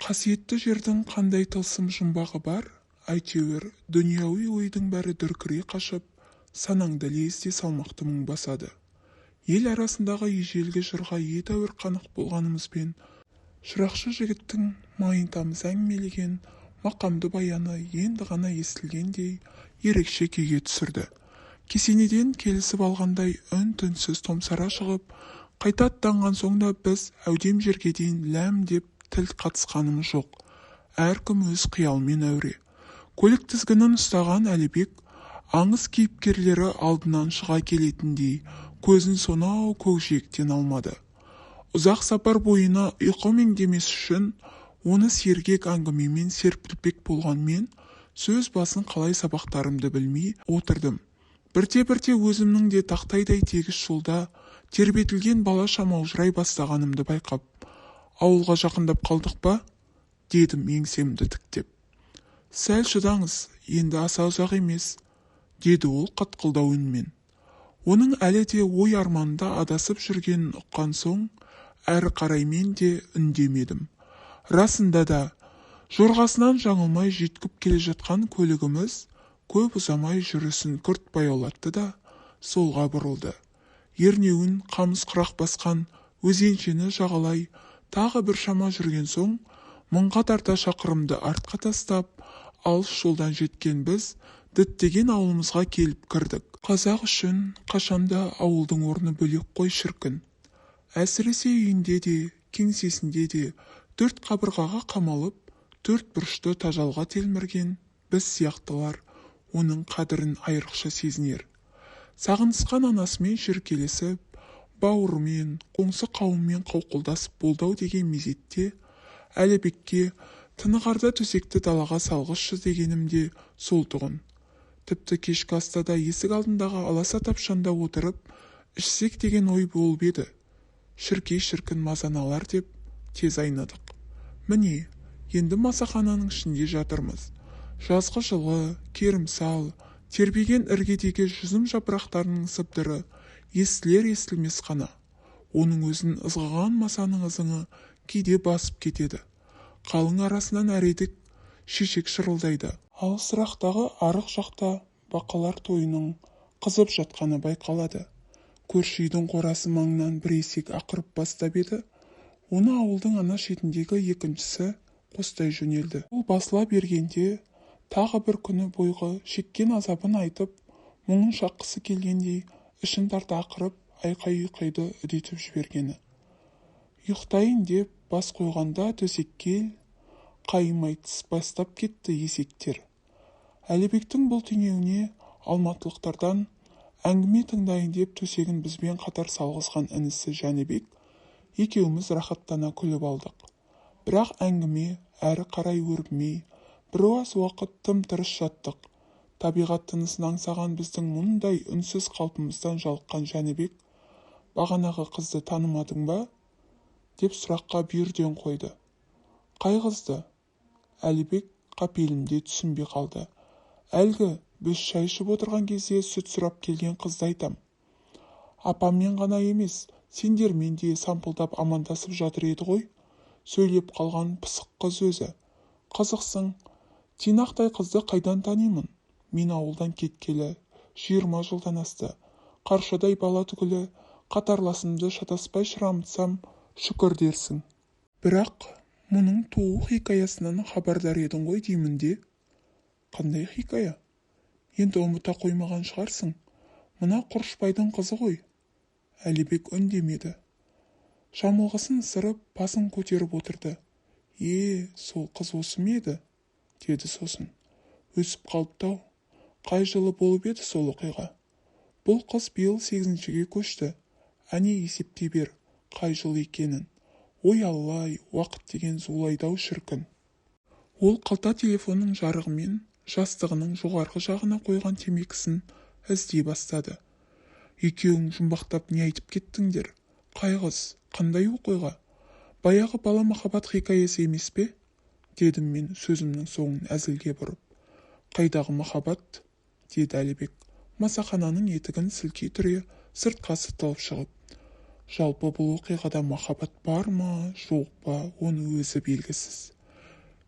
Қасиетті жердің қандай тылсым жұмбағы бар, әйтеуір дүнияуи ойдың бәрі дүркірей қашып, санаңды лезде салмақты мұң басады. Ел арасындағы ежелгі жырға едәуір қанық болғанымызбен, шырақшы жігіттің майын тамыз әңгімелеген мақамды баяны енді ғана естілгендей ерекше күйге түсірді. Кесенеден келісіп алғандай үн-түнсіз томсара шығып, қайта аттанған соң да біз әудем жерге дейін ләм деп тіл қатысқанымыз жоқ. Әркім өз қиялмен әуре. Көлік тізгінін ұстаған Әлібек аңыз кейіпкерлері алдынан шыға келетіндей көзін сонау көкжиектен алмады. Ұзақ сапар бойына ұйқы меңдемес үшін оны сергек әңгімемен серпілтпек болған мен сөз басын қалай сабақтарымды білмей отырдым. Бірте-бірте өзімнің де тақтайдай тегіс жолда тербетілген балаша маужырай бастағанымды байқап, ауылға жақындап қалдық па? Дедім еңсемді тіктеп. Сәл шыдаңыз, енді аса ұзақ емес, деді ол қатқылдау үнмен. Оның әлі де ой арманында адасып жүргенін ұққан соң, әрі қарай мен де үндемедім. Расында да, жорғасынан жаңылмай жеткіп келе жатқан көлігіміз көп ұзамай жүрісін күрт баяулатты да солға бұрылды. Ернеуін қамыс құрақ басқан өзеншені жағалай тағы бір шама жүрген соң, мыңға тарта шақырымды артқа тастап, алыс жолдан жеткен біз діттеген ауылымызға келіп кірдік. Қазақ үшін қашанда ауылдың орны бөлек қой шіркін. Әсіресе үйінде де, кеңсесінде де төрт қабырғаға қамалып, төрт бұрышты тажалға телмірген біз сияқтылар оның қадірін айрықша сезінер. Сағынысқан анасымен шеркелесіп, бауырымен, қоңсы қауыммен қауқылдасып болдау деген мезетте Әлібекке тынығарда төсекті далаға салғызшы дегенімде сол тұғын. Тіпті кешкі астада есік алдындағы аласа тапшанда отырып, ішсек деген ой болып еді. Шіркей шіркін мазаналар деп тез айнадық. Міне, енді масахананың ішінде жатырмыз. Жазғы жылы, керімсал, тербеген іргедегі жүзім жапырақтарының сыбдыры естілер-естілмес қана. Оның өзін ызғыған масаның ызыңы кейде басып кетеді. Қалың арасынан әредік шешек шырылдайды. Алысырақтағы арық жақта бақалар тойының қызып жатқаны байқалады. Көрші үйдің қорасы маңынан бір есек ақырып бастап еді. Оны ауылдың ана шетіндегі екіншісі қостай жөнелді. Ол басыла бергенде тағы бір күні бойғы шеккен азабын айтып, мұңын шаққысы келгендей ішін тарта ақырып, айқай-ұйқайды үдетіп жібергені. Ұйықтайын деп бас қойғанда төсекке қайымай тіс бастап кетті есектер. Әлібектің бұл теңеуіне алматылықтардан әңгіме тыңдайын деп төсегін бізбен қатар салғызған інісі Жәнібек екеуміз рахаттана күліп алдық. Бірақ әңгіме әрі қарай өрбімей, біраз уақыт тым-тырыс жаттық. Табиғат тынысын аңсаған біздің мұндай үнсіз қалпымыздан жалыққан Жәнібек, бағанағы қызды танымадың ба? Деп сұраққа бүйірден қойды. Қай қызды? Әлібек қапелімде түсінбей қалды. Әлгі біз шай ішіп отырған кезде сүт сұрап келген қызды айтам. Апаммен ғана емес, сендермен де сампылдап амандасып жатыр еді ғой. Сөйлеп қалған пысық қыз өзі. Қызықсың, тинақтай қызды қайдан танимын? Мен ауылдан кеткелі 20 жылдан асты. Қаршадай бала түгілі қатарласымды шатаспай шырамытсам шүкір дерсің. Бірақ мұның туу хикаясынан хабардар едің ғой деймін де. Қандай хикая? Енді ұмыта қоймаған шығарсың. Мына Құрышбайдың қызы ғой. Әлібек үндемеді. Жамылғысын ысырып, басын көтеріп отырды. Сол қыз осы ме еді? Деді сосын. Өсіп қалыптау. Қай жылы болып еді сол оқиға? Бұл қыз биыл 8-ге көшті. Әне есептей бер, қай жыл екенін. Ой аллай, уақыт деген зулайдау шіркін. Ол қалта телефонның жарығымен жастығының жоғарғы жағына қойған темекісін іздей бастады. Екеуің жұмбақтап не айтып кеттіңдер? Қай қыз, қандай оқиға? Баяғы бала махаббат хикаясы емес пе? Дедім мен сөзімнің соңын әзілге бұрып. Қайдағы махаббат? Деді Әлібек, масахананың етігін сілкей түре сыртқа сытылып шығып. Жалпы бұл оқиғада махаббат бар ма, жоқ па, оны өзі белгісіз.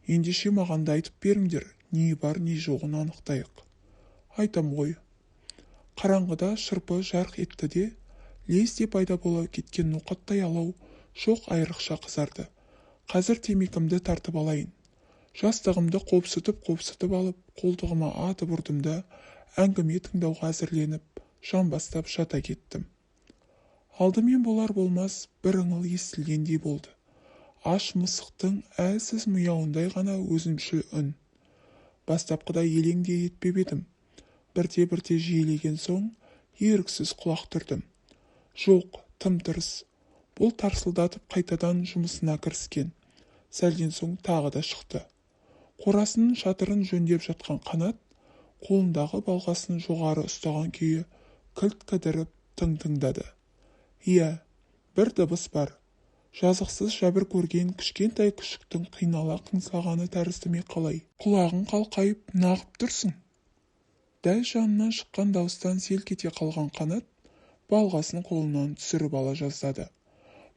Ендеше маған да айтып беріңдер, не бар не жоғын анықтайық. Айтам ғой. Қараңғыда шырпы жарқ етті де, лезде пайда бола кеткен ноқаттай алау шоқ айрықша қызарды. Қазір темекімді тартып алайын. Жастығымды қопсытып алып, қолтығыма атып ұрдым да, әңгіме тыңдауға әзірленіп, жан бастап жата кеттім. Алдымен болар болмас бір ыңыл естілгендей болды. Аш мысықтың әлсіз мияуындай ғана өзімшіл үн. Бастапқыда елеңде етпеп едім. Бірте-бірте жиілеген соң, еріксіз құлақ түрдім. Жоқ, тым-тырыс. Бұл тарсылдатып қайтадан жұмысына кіріскен. Сәлден соң тағы да шықты. Қорасының шатырын жөндеп жатқан Қанат, қолындағы балғасын жоғары ұстаған күйі кілт кідіріп тыңдады. Иә, бір дыбыс бар. Жазықсыз жәбір көрген кішкентай күшіктің қинала қыңсылағаны тәрізді ме қалай? Құлағың қалқайып нағып тұрсың. Дәл жанынан шыққан дауыстан селк ете қалған Қанат балғасын қолынан түсіріп ала жаздады.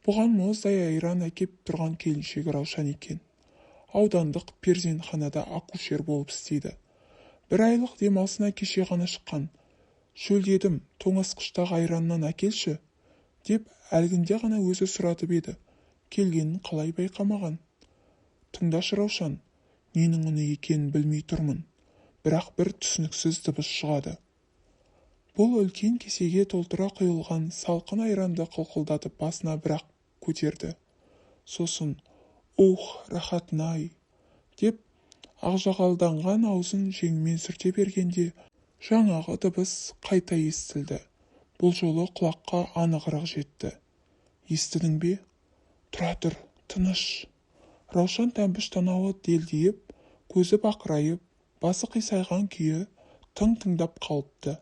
Бұған мұздай айран әкеп тұрған келіншек Раушан екен. Аудандық перзентханада акушер болып істейді. Бір айлық демалысына кеше ғана шыққан. Шөлдедім, тоңазытқыштағы айраннан әкелші, деп әлгінде ғана өзі сұратып еді. Келгенін қалай байқамаған. Тыңдашы Раушан, ненің үні екенін білмей тұрмын. Бірақ бір түсініксіз дыбыс шығады. Бұл үлкен кесеге толтыра құйылған салқын айранды қылқылдатып басына бірақ көтерді. Сосын, рахатын-ай, деп ақжағалданған аузын жеңімен сүрте бергенде, жаңағы дыбыс қайта естілді. Бұл жолы құлаққа анығырақ жетті. Естідің бе? Тұра тұр, тыныш. Раушан тәмпіш танауы делдиіп, көзі бақырайып, басы қисайған күйі тыңдап қалыпты.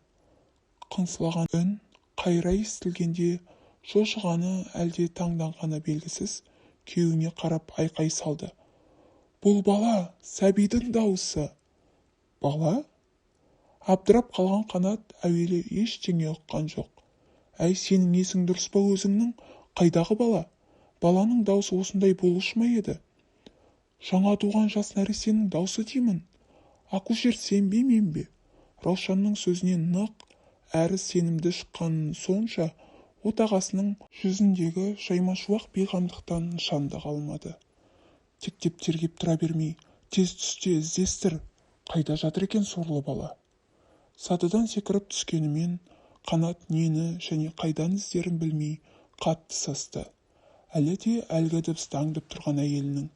Қыңсылаған үн қайра естілгенде шошығаны әлде таңданғаны белгісіз күйеуіне қарап айқай салды. Бұл бала, сәбидің дауысы. Бала? Абдырап қалған Қанат әуелі ештеңе ұққан жоқ. Әй, сенің есің дұрыс па өзіңнің? Қайдағы бала? Баланың даусы осындай болушы ма еді? Жаңа туған жас нәрестенің даусы деймін. Акушер сенбе мен бе? Раушанның сөзінен нық әрі сенімді шыққанын сонша отағасының жүзіндегі жаймашуақ бейғамдықтан нышанды қалмады. Тектеп тергеп тұра бермей, тез түсте іздестір. Қайда жатыр екен сорлы бала? Сатыдан секіріп түскенімен Қанат нені және қайдан іздерін білмей қатты састы. Әлі де әлгі дыбысты аңдып тұрған әйелінің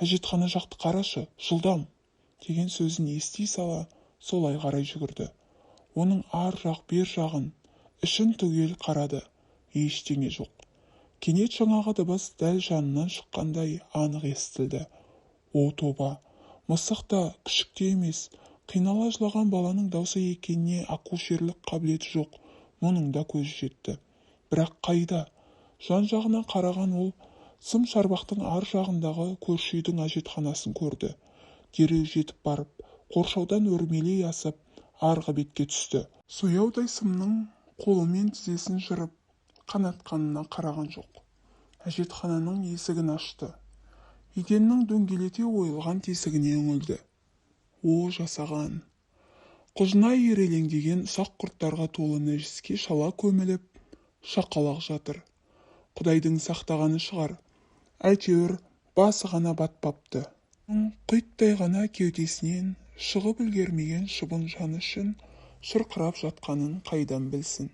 әжетхана жақты қарашы, жылдам, деген сөзін ести сала солай қарай жүгірді. Оның ар жақ бер жағын ішін түгел қарады. Ештеңе жоқ. Кенет жаңағы дыбыс дәл жанынан шыққандай анық естілді. О тоба, мысық та күшік те емес, қинала жылаған баланың даусы екеніне акушерлік қабілеті жоқ. Мұның да көзі жетті. Бірақ қайда? Жан-жағына қараған ол сым шарбақтың ар жағындағы көрші үйдің әжетханасын көрді. Дереу жетіп барып, қоршаудан өрмелей асып, арғы бетке түсті. Сояудай сымның қолымен тізесін жырып, қанатқанына қараған жоқ. Әжетхананың есігін ашты. Еденнің дөңгелете ойылған тесігіне үңілді. О, жасаған! Құжына ерелеңдеген ұсақ құрттарға толы нәжіске шала көміліп, шақалақ жатыр. Құдайдың сақтағаны шығар. Әйтеуір басы ғана батпапты. Құйттай ғана кеудесінен шығып үлгермеген шыбын жаны үшін шырқырап жатқанын қайдан білсін.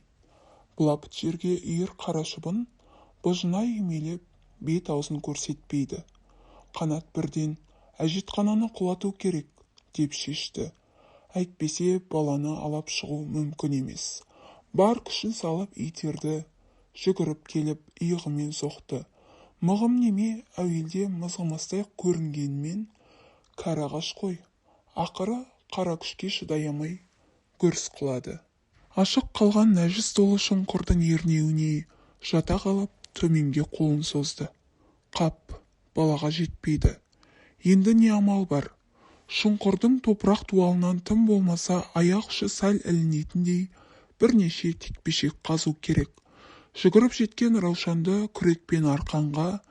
Бұлапыт жерге үйір қара шыбын бұжына емелеп бет-аузын көрсетпейді. Қанат бірден әжетхананы құлату керек деп шешті. Әйтпесе баланы алып шығу мүмкін емес. Бар күшін салып итерді, жүгіріп келіп иығымен соқты. Мығым неме әуелде мызғымастай көрінгенмен кәрі ағаш қой. Ақыры қара күшке шыдай алмай гүрс қылады. Ашық қалған нәжіс толы шұңқырдың ернеуіне жата қалып төменге қолын созды. Қап, балаға жетпейді. Енді не амал бар? Шұңқырдың топырақ дуалынан тым болмаса аяқ ұшы сәл ілінетіндей бірнеше текпешек қазу керек. Жүгіріп жеткен Раушанды күрекпен арқанға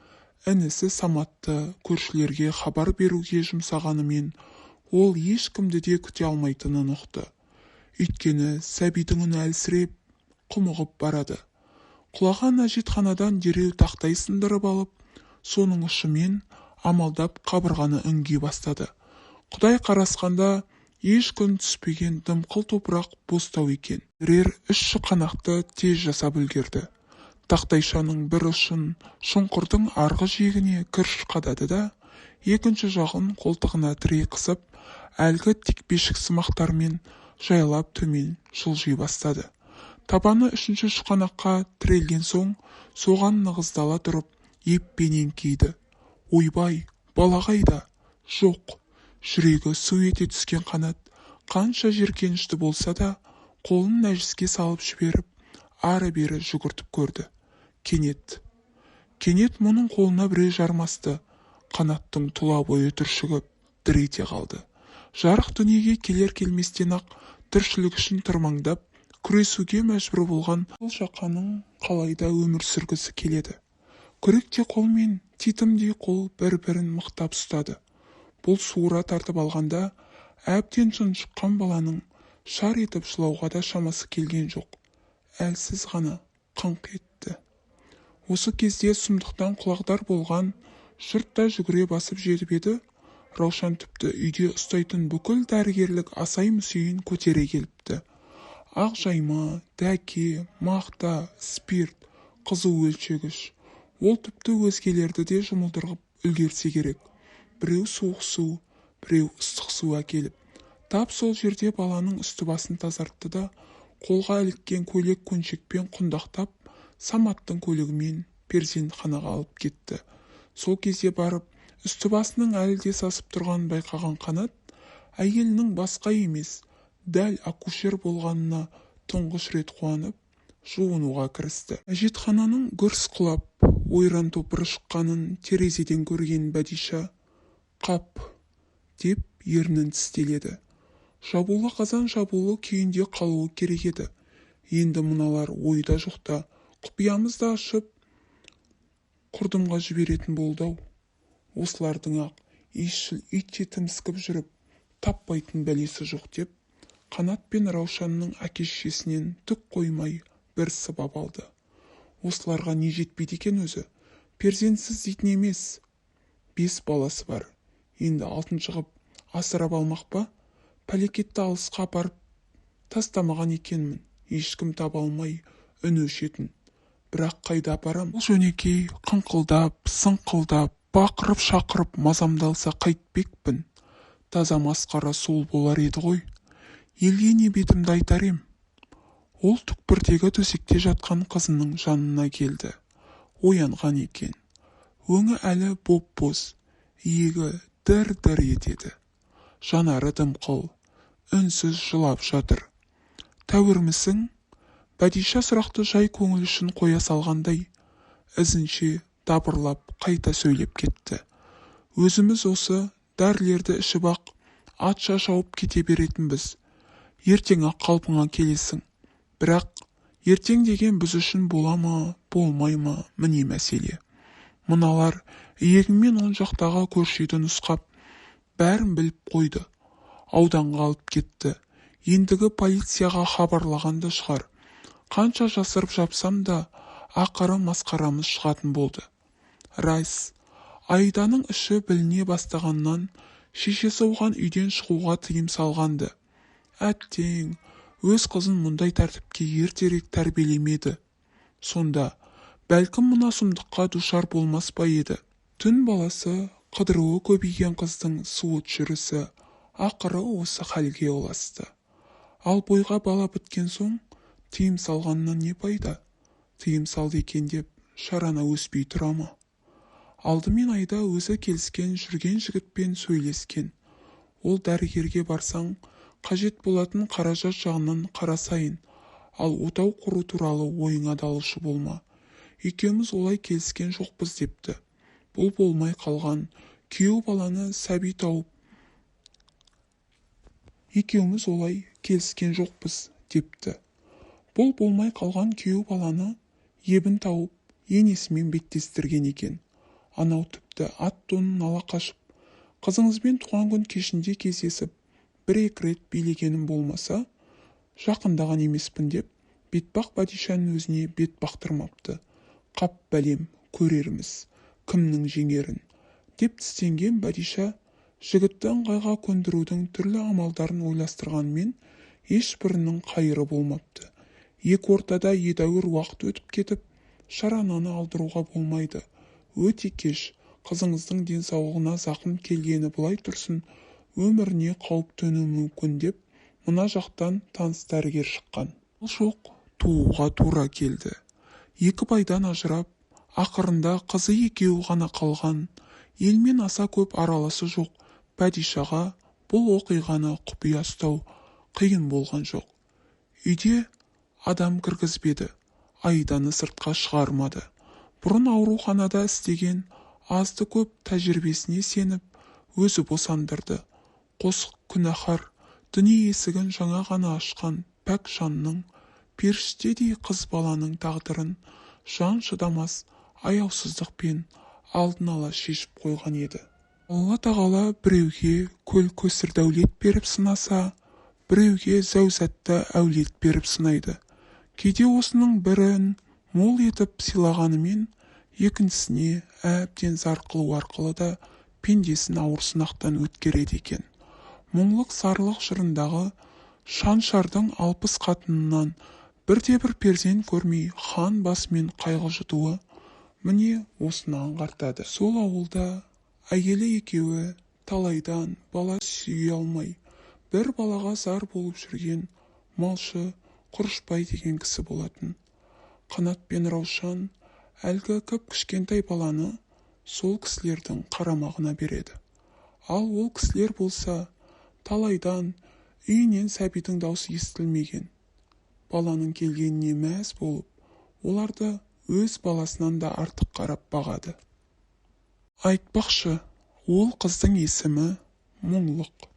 інісі Саматты көршілерге хабар беруге жұмсағанымен ол ешкімді де күте алмайтынын ұқты. Өйткені сәбидің үні әлсіреп, құмығып барады. Құлаған әжетханадан дереу тақтай сындырып алып, соның ұшымен амалдап қабырғаны үңги бастады. Құдай қарасқанда еш күн түспеген дымқыл топырақ бостау екен. Бірер үш шұқанақты тез жасап үлгерді. Тақтайшаның бір ұшын шұңқырдың арғы жиегіне кірш қадады да, екінші жағын қолтығына тірей қысып, әлгі текпешік сымақтармен жайлап төмен жылжи бастады. Табаны үшінші шұқанаққа тірелген соң, соған нығыздала тұрып, еппенен кейді. Ойбай, бала қайда? Жоқ. Жүрегі су ете түскен Қанат, қанша жеркенішті болса да, қолын нәжіске салып жіберіп, ары-бері жүгіртіп көрді. Кенет мұның қолына біреу жармасты. Қанаттың тұла бойы түршігіп, дір ете қалды. Жарық дүниеге келер-келместен-ақ тіршілік үшін тырмаңдап, күресуге мәжбүр болған бұл жақаның қалайда өмір сүргісі келеді. Күректе қол мен титімдей қол бір-бірін мықтап ұстады. Бұл суыра тартып алғанда, әбден жын шыққан баланың шар етіп жылауға да шамасы келген жоқ. Әлсіз ғана қыңқ етті. Осы кезде сұмдықтан құлағдар болған жұрт та жүгіре басып жетіп еді. Раушан тіпті үйде ұстайтын бүкіл дәрігерлік асай-мүсейін көтере келіпті. Ақ жайма, дәке, мақта, спирт, қызу өлшегіш. Ол тіпті өзгелерді де жұмылдырып үлгерсе керек. Біреу суық су, біреу ыстық су әкеліп. Тап сол жерде баланың үсті басын тазартты да, қолға іліккен көйлек көншекпен құндақтап, Саматтың көлігімен перзентханаға алып кетті. Сол кезде барып, үсті басының әлі де сасып тұрғанын байқаған Қанат, әйелінің басқа емес, дәл акушер болғанына тұңғыш рет қуанып, жуынуға кірісті. Әжетхананың гүрс құлап, ойран топыры шыққанын терезеден көрген Бәдиша, «Қап!» деп ернін тістеледі. Жабулы қазан жабулы күйінде қалуы керек еді. Енді мыналар ойда жоқта, құпиямызды ашып, құрдымға жіберетін болды-ау. Осылардың ақ иісшіл итше тіміскіп жүріп, таппайтын бәлесі жоқ деп, Қанат пен Раушанның әке-шешесінен түк қоймай бір сыбап алды. Осыларға не жетпейді екен өзі? Перзентсіз дейтін емес. 5 баласы бар. Енді 6-шы ғып асырап алмақ па? Пәлекетті алысқа апарып тастамаған екенмін. Ешкім таба алмай үн өшетін. Бірақ қайда апарам? Бұл жөнекей қыңқылдап, сыңқылдап, бақырып-шақырып мазамдалса қайтпекпін. Таза масқара сол болар еді ғой. Елге не бетімді айтар ем? Ол түкпірдегі төсекте жатқан қызының жанына келді. Оянған екен. Өңі әлі боп-боз, иегі дір-дір етеді. Жанары дымқыл, үнсіз жылап жатыр. Тәуірмісің? Бәдиша сұрақты жай көңіл үшін қоя салғандай, ізінше дабырлап қайта сөйлеп кетті. Өзіміз осы дәрілерді ішіп ақ атша шауып кете беретінбіз. Ертең ақ қалпыңа келесің. Бірақ ертең деген біз үшін бола ма, болмай ма, міне мәселе. Мыналар иегімен оң жақтағы көрші-үйді нұсқап, бәрін біліп қойды. Ауданға алып кетті. Ендігі полицияға хабарлағанды шығар. Қанша жасырып жапсам да, ақыры масқарамыз шығатын болды. Райс, Айданың іші біліне бастағаннан, шешесі оған үйден шығуға тыйым салғанды. Әттең, өз қызын мұндай тәртіпке ертерек тәрбиелемеді. Сонда, бәлкім мына сұмдыққа душар болмас па еді. Түн баласы, қыдыруы көбейген қыздың суыт жүрісі, ақыры осы халге ұласты. Ал бойға бала біткен соң, тыйым салғаннан не пайда? Тыйым салды екен деп, шарана өспей тұра ма? Алдымен Айда өзі келіскен жүрген жігітпен сөйлескен. Ол дәрігерге барсаң, қажет болатын қаражат жағынан қарасайын, ал отау құру туралы ойыңа далушы болма. Екеуміз олай келіскен жоқпыз депті. Бұл болмай қалған күйеу баланы сәби тауып. Екеуміз олай келіскен жоқпыз депті. Бұл болмай қалған күйеу баланы ебін тауып енесімен беттестірген екен. Анау тіпті ат-тонын ала қашып, қызыңызбен туған күн кешінде кездесіп, бір-екі рет билегенім болмаса, жақындаған емеспін деп, бетпақ Бәдишаның өзіне бет бақтырмапты. Қап бәлем, көрерміз, кімнің жеңерін, деп тістенген Бәдиша, жігітті ыңғайға көндірудің түрлі амалдарын ойластырғанмен, ешбірінің қайыры болмапты. Екі ортада едәуір уақыт өтіп кетіп, шарананы алдыруға болмайды. Өте кеш, қызыңыздың денсаулығына зақым келгені былай тұрсын, өміріне қауіп төнуі мүмкін деп, мына жақтан таныс дәрігер шыққан. Ол жоқ, тууға тура келді. Екі байдан ажырап, ақырында қызы екеуі ғана қалған, елмен аса көп араласы жоқ Бәдишаға бұл оқиғаны құпия ұстау қиын болған жоқ. Үйде адам кіргізбеді, Аиданы сыртқа шығармады. Бұрын ауруханада істеген азды көп тәжірибесіне сеніп, өзі босандырды. Қос күнәһар дүние есігін жаңа ғана ашқан пәк жанның, періштедей қыз баланың тағдырын жан шыдамас аяусыздықпен алдын ала шешіп қойған еді. Алла тағала біреуге көл көсір дәулет беріп сынаса, біреуге зәузатты әулет беріп сынайды. Кейде осының бірін мол етіп сыйлағанымен, екіншісіне әбден зар қылу арқылы да пендесін ауыр сынақтан өткереді екен. Мұңлық сарлық жырындағы Шаншардың 60 қатынынан бірде-бір перзент көрмей хан басымен қайғы жұтуы міне осыны аңғартады. Сол ауылда әйелі екеуі талайдан бала сүйе алмай, бір балаға зар болып жүрген малшы Құрышбай деген кісі болатын. Қанат пен Раушан әлгі кіп-кішкентай баланы сол кісілердің қарамағына береді. Ал ол кісілер болса, талайдан үйінен сәбидің даусы естілмеген. Баланың келгеніне мәз болып, оларды өз баласынан да артық қарап бағады. Айтпақшы, ол қыздың есімі Мұңлық.